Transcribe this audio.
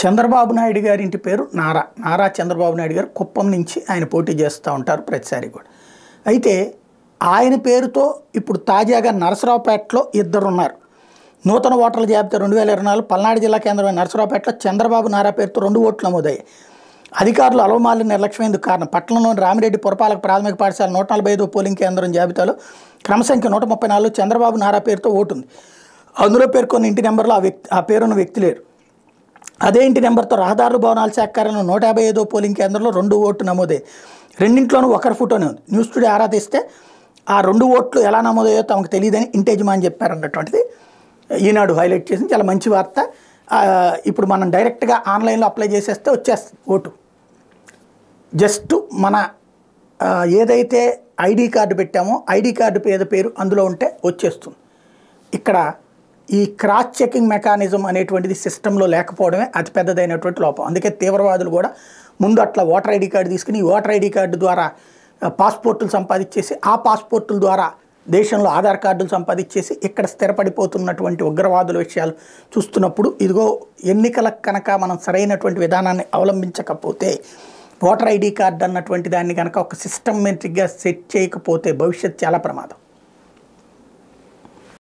చంద్రబాబు నాయుడు గారి ఇంటి పేరు నారా చంద్రబాబు నాయుడు గారు కుప్పం నుంచి ఆయన పోటీ చేస్తూ ఉంటారు ప్రతిసారి కూడా. అయితే ఆయన పేరుతో ఇప్పుడు తాజాగా నరసరావుపేటలో ఇద్దరు ఉన్నారు. నూతన ఓటర్ల జాబితా 2024 పల్నాడు జిల్లా కేంద్రమైన నరసరావుపేటలో చంద్రబాబు నారా పేరుతో 2 ఓట్లు నమోదయ్యాయి. అధికారులు అలవమాలి నిర్లక్ష్యమేందుకు కారణం పట్టణంలోని రామిరెడ్డి పురపాలక ప్రాథమిక పాఠశాల 145 పోలింగ్ కేంద్రం జాబితాలో క్రమసంఖ్య 134 చంద్రబాబు నారా పేరుతో ఓటు ఉంది. అందులో పేర్కొన్న ఇంటి నెంబర్లో ఆ పేరున్న వ్యక్తి లేరు. అదే ఇంటి నెంబర్తో రహదారులు భవనాల శాఖ కార్యాలయం 155 పోలింగ్ కేంద్రంలో 2 ఓట్లు నమోదయ్యాయి. రెండింట్లోనూ ఒకరి ఫోటోనే ఉంది. న్యూస్ టుడే ఆరా తీస్తే ఆ 2 ఓట్లు ఎలా నమోదయ్యో తమకు తెలియదని ఇంటి యజమాని చెప్పారన్నటువంటిది ఈనాడు హైలైట్ చేసింది. చాలా మంచి వార్త. ఇప్పుడు మనం డైరెక్ట్గా ఆన్లైన్లో అప్లై చేసేస్తే వచ్చేస్తుంది ఓటు. జస్ట్ మన ఏదైతే ఐడి కార్డు పెట్టామో ఐడి కార్డు పేరు అందులో ఉంటే వచ్చేస్తుంది. ఇక్కడ ఈ క్రాస్ చెకింగ్ మెకానిజం అనేటువంటిది సిస్టంలో లేకపోవడమే అతిపెద్దదైనటువంటి లోపం. అందుకే తీవ్రవాదులు కూడా ముందు అట్లా ఓటర్ ఐడి కార్డు తీసుకుని ఈ ఓటర్ ఐడి కార్డు ద్వారా పాస్పోర్టులు సంపాదించేసి ఆ పాస్పోర్టుల ద్వారా దేశంలో ఆధార్ కార్డులు సంపాదించేసి ఇక్కడ స్థిరపడిపోతున్నటువంటి ఉగ్రవాదుల విషయాలు చూస్తున్నప్పుడు ఇదిగో ఎన్నికలకు కనుక మనం సరైనటువంటి విధానాన్ని అవలంబించకపోతే ఓటర్ ఐడి కార్డు అన్నటువంటి దాన్ని కనుక ఒక సిస్టమేటిక్గా సెట్ చేయకపోతే భవిష్యత్ చాలా ప్రమాదం.